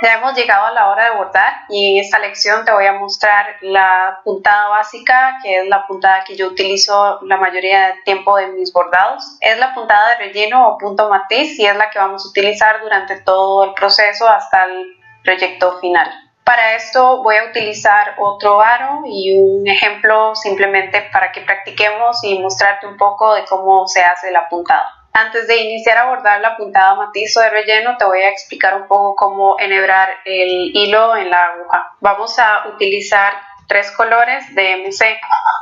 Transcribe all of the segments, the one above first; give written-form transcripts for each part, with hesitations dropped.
Ya hemos llegado a la hora de bordar y en esta lección te voy a mostrar la puntada básica, que es la puntada que yo utilizo la mayoría del tiempo de mis bordados. Es la puntada de relleno o punto matiz y es la que vamos a utilizar durante todo el proceso hasta el proyecto final. Para esto voy a utilizar otro aro y un ejemplo simplemente para que practiquemos y mostrarte un poco de cómo se hace la puntada. Antes de iniciar a bordar la puntada matiz o de relleno, te voy a explicar un poco cómo enhebrar el hilo en la aguja. Vamos a utilizar 3 colores de MC.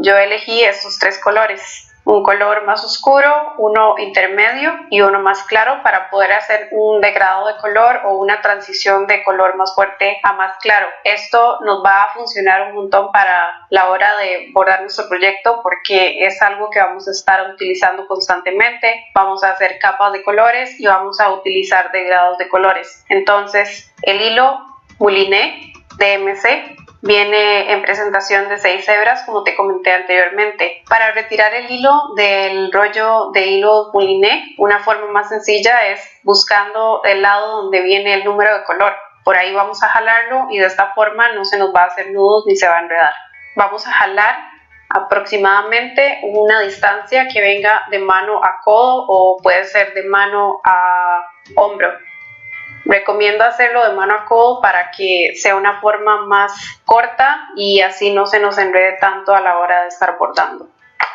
Yo elegí estos 3 colores. Un color más oscuro, uno intermedio y uno más claro para poder hacer un degradado de color o una transición de color más fuerte a más claro. Esto nos va a funcionar un montón para la hora de bordar nuestro proyecto porque es algo que vamos a estar utilizando constantemente. Vamos a hacer capas de colores y vamos a utilizar degradados de colores. Entonces, el hilo mouliné de MC viene en presentación de 6 hebras, como te comenté anteriormente. Para retirar el hilo del rollo de hilo mouliné, una forma más sencilla es buscando el lado donde viene el número de color. Por ahí vamos a jalarlo y de esta forma no se nos va a hacer nudos ni se va a enredar. Vamos a jalar aproximadamente una distancia que venga de mano a codo o puede ser de mano a hombro. Recomiendo hacerlo de mano a codo para que sea una forma más corta y así no se nos enrede tanto a la hora de estar bordando.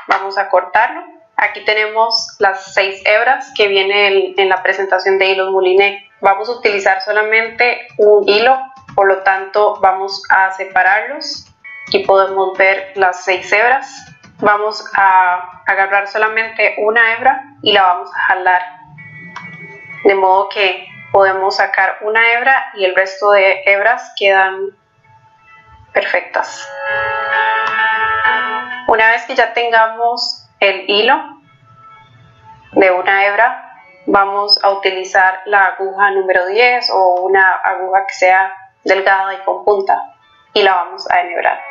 Vamos a cortarlo. Aquí tenemos las 6 hebras que vienen en la presentación de hilos mouliné. Vamos a utilizar solamente un hilo, por lo tanto vamos a separarlos. Aquí podemos ver las 6 hebras. Vamos a agarrar solamente una hebra y la vamos a jalar, de modo que podemos sacar una hebra y el resto de hebras quedan perfectas. Una vez que ya tengamos el hilo de una hebra, vamos a utilizar la aguja número 10 o una aguja que sea delgada y con punta y la vamos a enhebrar.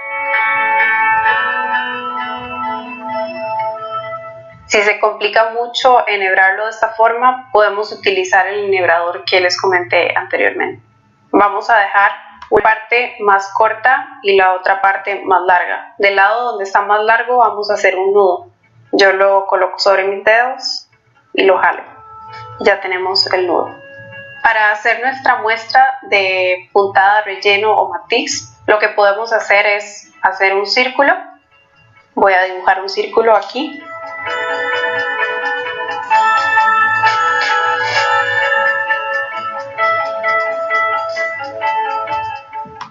Si se complica mucho enhebrarlo de esta forma, podemos utilizar el enhebrador que les comenté anteriormente. Vamos a dejar una parte más corta y la otra parte más larga. Del lado donde está más largo vamos a hacer un nudo. Yo lo coloco sobre mis dedos y lo jalo. Ya tenemos el nudo. Para hacer nuestra muestra de puntada, relleno o matiz, lo que podemos hacer es hacer un círculo. Voy a dibujar un círculo aquí.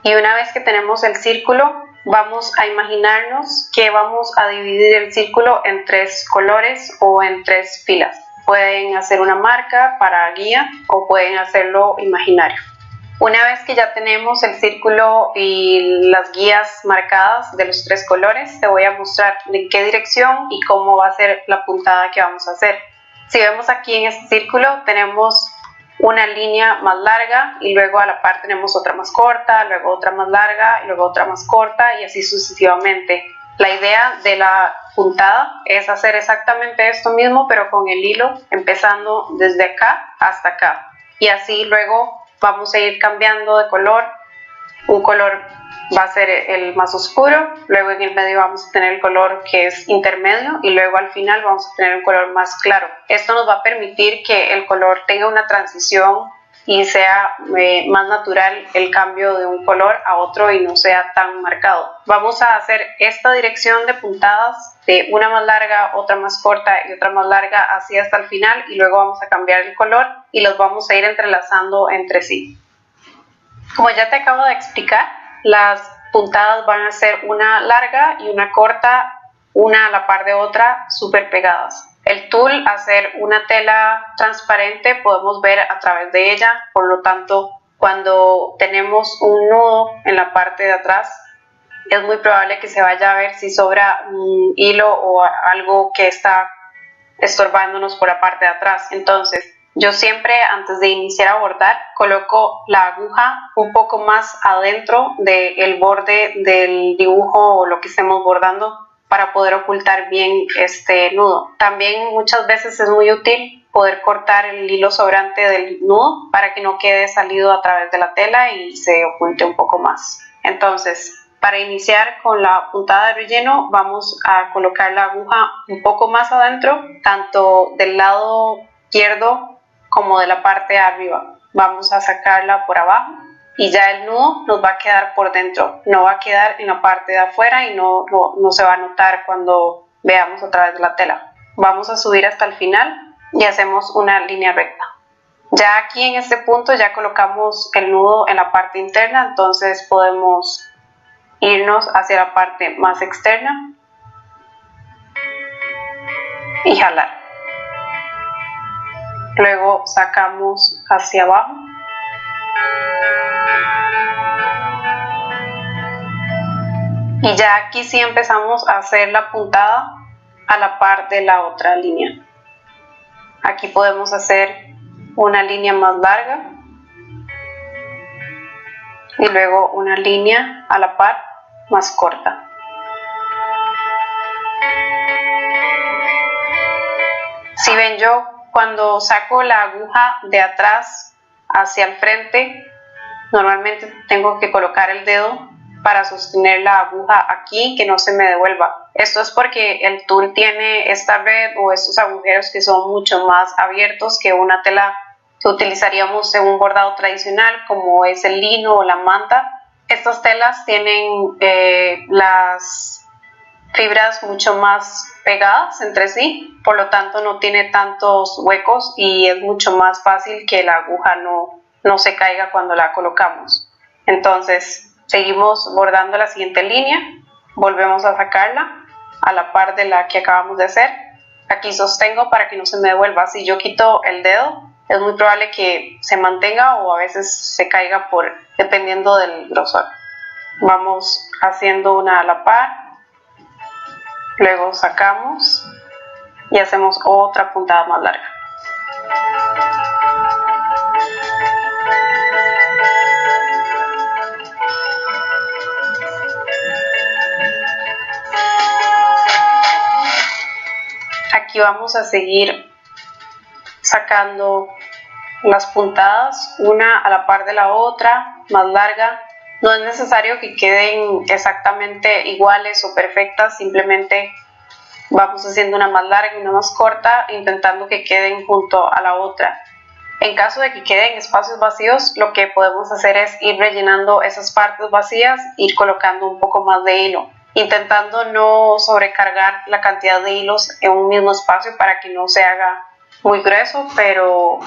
Y una vez que tenemos el círculo, vamos a imaginarnos que vamos a dividir el círculo en 3 colores o en 3 filas. Pueden hacer una marca para guía o pueden hacerlo imaginario. Una vez que ya tenemos el círculo y las guías marcadas de los 3 colores, te voy a mostrar en qué dirección y cómo va a ser la puntada que vamos a hacer. Si vemos aquí en este círculo, tenemos una línea más larga y luego a la par tenemos otra más corta, luego otra más larga y luego otra más corta y así sucesivamente. La idea de la puntada es hacer exactamente esto mismo pero con el hilo empezando desde acá hasta acá y así luego vamos a ir cambiando de color. Un color va a ser el más oscuro, luego en el medio vamos a tener el color que es intermedio y luego al final vamos a tener un color más claro. Esto nos va a permitir que el color tenga una transición y sea más natural el cambio de un color a otro y no sea tan marcado. Vamos a hacer esta dirección de puntadas de una más larga, otra más corta y otra más larga así hasta el final y luego vamos a cambiar el color y los vamos a ir entrelazando entre sí. Como ya te acabo de explicar, las puntadas van a ser una larga y una corta, una a la par de otra, súper pegadas. El tul, hacer una tela transparente, podemos ver a través de ella, por lo tanto, cuando tenemos un nudo en la parte de atrás, es muy probable que se vaya a ver si sobra un hilo o algo que está estorbándonos por la parte de atrás. Entonces, yo siempre antes de iniciar a bordar coloco la aguja un poco más adentro del borde del dibujo o lo que estemos bordando para poder ocultar bien este nudo. También muchas veces es muy útil poder cortar el hilo sobrante del nudo para que no quede salido a través de la tela y se oculte un poco más. Entonces, para iniciar con la puntada de relleno, vamos a colocar la aguja un poco más adentro, tanto del lado izquierdo como de la parte de arriba. Vamos a sacarla por abajo y ya el nudo nos va a quedar por dentro, no va a quedar en la parte de afuera y no se va a notar cuando veamos a través de la tela. Vamos a subir hasta el final y hacemos una línea recta. Ya aquí en este punto ya colocamos el nudo en la parte interna, entonces podemos irnos hacia la parte más externa y jalar. Luego sacamos hacia abajo y ya aquí sí empezamos a hacer la puntada a la par de la otra línea. Aquí podemos hacer una línea más larga y luego una línea a la par más corta. Si ven, yo cuando saco la aguja de atrás hacia el frente, normalmente tengo que colocar el dedo para sostener la aguja aquí, que no se me devuelva. Esto es porque el tul tiene esta red o estos agujeros que son mucho más abiertos que una tela que utilizaríamos en un bordado tradicional, como es el lino o la manta. Estas telas tienen las fibras mucho más pegadas entre sí, por lo tanto no tiene tantos huecos y es mucho más fácil que la aguja no se caiga cuando la colocamos. Entonces seguimos bordando la siguiente línea, volvemos a sacarla a la par de la que acabamos de hacer. Aquí sostengo para que no se me devuelva. Si yo quito el dedo, es muy probable que se mantenga o a veces se caiga dependiendo del grosor. Vamos haciendo una a la par, luego sacamos y hacemos otra puntada más larga. Aquí vamos a seguir sacando las puntadas una a la par de la otra, más larga. No es necesario que queden exactamente iguales o perfectas, simplemente vamos haciendo una más larga y una más corta, intentando que queden junto a la otra. En caso de que queden espacios vacíos, lo que podemos hacer es ir rellenando esas partes vacías, ir colocando un poco más de hilo, intentando no sobrecargar la cantidad de hilos en un mismo espacio para que no se haga muy grueso, pero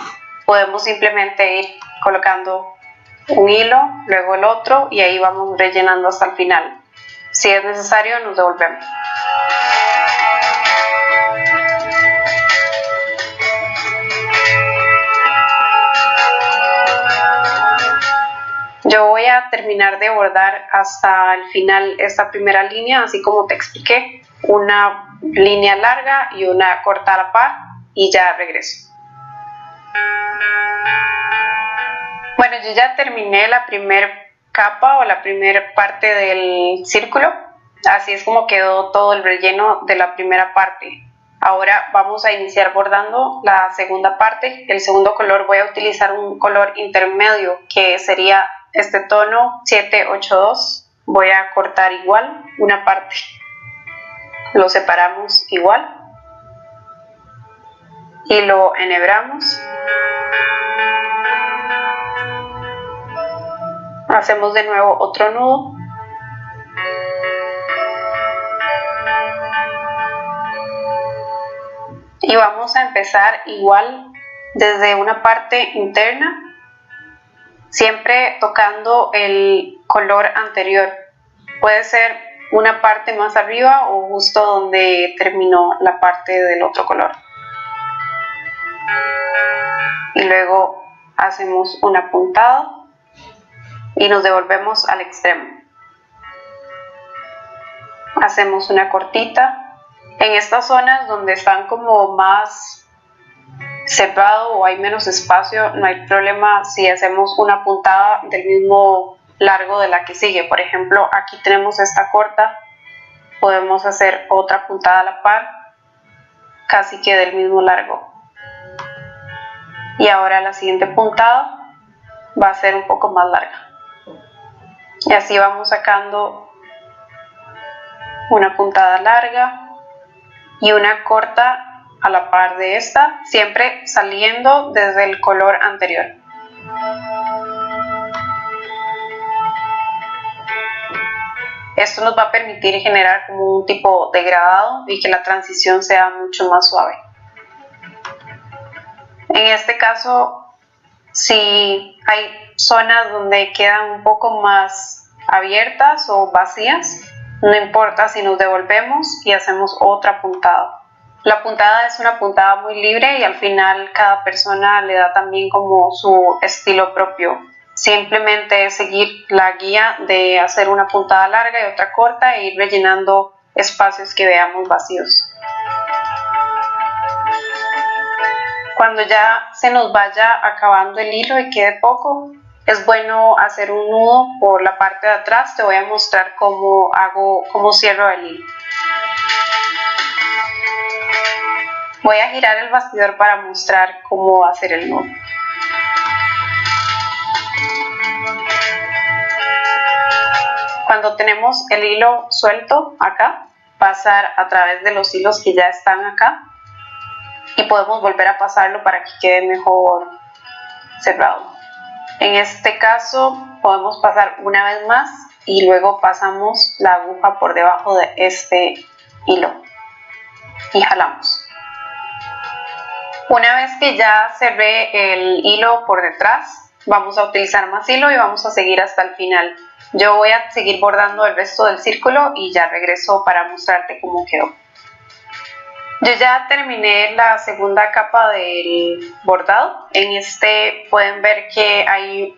podemos simplemente ir colocando un hilo, luego el otro y ahí vamos rellenando hasta el final. Si es necesario, nos devolvemos. Yo voy a terminar de bordar hasta el final esta primera línea, así como te expliqué, una línea larga y una corta a la par y ya regreso. Bueno, yo ya terminé la primera capa o la primera parte del círculo, así es como quedó todo el relleno de la primera parte. Ahora vamos a iniciar bordando la segunda parte. El segundo color voy a utilizar un color intermedio que sería este tono 782. Voy a cortar igual una parte, lo separamos igual y lo enhebramos. Hacemos de nuevo otro nudo y vamos a empezar igual desde una parte interna, siempre tocando el color anterior. Puede ser una parte más arriba o justo donde terminó la parte del otro color. Y luego hacemos una puntada y nos devolvemos al extremo. Hacemos una cortita. En estas zonas donde están como más cerrado o hay menos espacio, no hay problema si hacemos una puntada del mismo largo de la que sigue. Por ejemplo, aquí tenemos esta corta, podemos hacer otra puntada a la par, casi que del mismo largo. Y ahora la siguiente puntada va a ser un poco más larga. Y así vamos sacando una puntada larga y una corta a la par de esta, siempre saliendo desde el color anterior. Esto nos va a permitir generar como un tipo de degradado y que la transición sea mucho más suave. En este caso, si hay zonas donde quedan un poco más abiertas o vacías, no importa si nos devolvemos y hacemos otra puntada. La puntada es una puntada muy libre y al final cada persona le da también como su estilo propio. Simplemente seguir la guía de hacer una puntada larga y otra corta e ir rellenando espacios que veamos vacíos. Cuando ya se nos vaya acabando el hilo y quede poco, es bueno hacer un nudo por la parte de atrás. Te voy a mostrar cómo cierro el hilo. Voy a girar el bastidor para mostrar cómo hacer el nudo. Cuando tenemos el hilo suelto acá, pasar a través de los hilos que ya están acá y podemos volver a pasarlo para que quede mejor cerrado. En este caso podemos pasar una vez más y luego pasamos la aguja por debajo de este hilo y jalamos. Una vez que ya cerré el hilo por detrás, vamos a utilizar más hilo y vamos a seguir hasta el final. Yo voy a seguir bordando el resto del círculo y ya regreso para mostrarte cómo quedó. Yo ya terminé la segunda capa del bordado. En este pueden ver que hay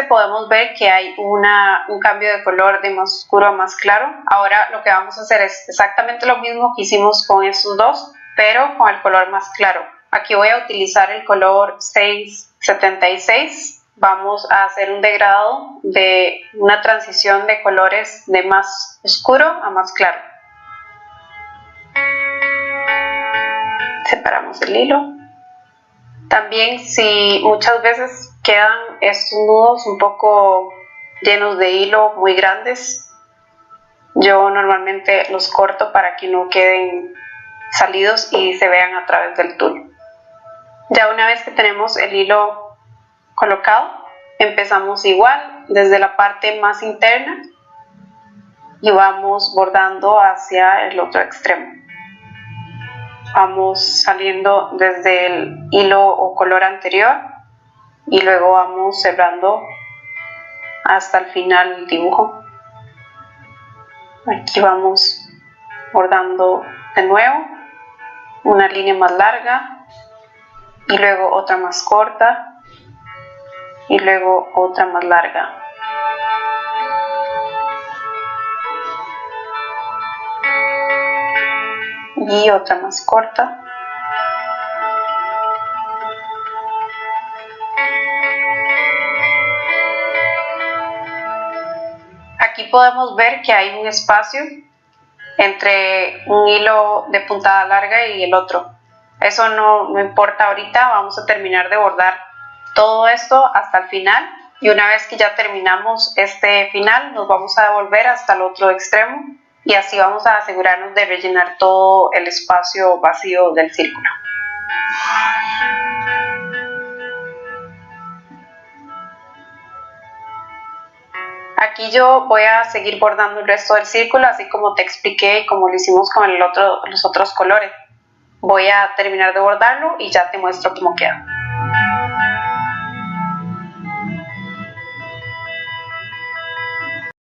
podemos ver que hay un cambio de color de más oscuro a más claro. Ahora lo que vamos a hacer es exactamente lo mismo que hicimos con estos dos, pero con el color más claro. Aquí voy a utilizar el color 676. Vamos a hacer un degradado de una transición de colores de más oscuro a más claro. Separamos el hilo. También si muchas veces quedan estos nudos un poco llenos de hilo muy grandes, yo normalmente los corto para que no queden salidos y se vean a través del tul. Ya una vez que tenemos el hilo colocado, empezamos igual desde la parte más interna y vamos bordando hacia el otro extremo. Vamos saliendo desde el hilo o color anterior y luego vamos cerrando hasta el final del dibujo. Aquí vamos bordando de nuevo una línea más larga y luego otra más corta y luego otra más larga. Y otra más corta. Aquí podemos ver que hay un espacio entre un hilo de puntada larga y el otro. Eso no importa ahorita, vamos a terminar de bordar todo esto hasta el final y una vez que ya terminamos este final nos vamos a devolver hasta el otro extremo y así vamos a asegurarnos de rellenar todo el espacio vacío del círculo. Aquí yo voy a seguir bordando el resto del círculo, así como te expliqué y como lo hicimos con los otros colores. Voy a terminar de bordarlo y ya te muestro cómo queda.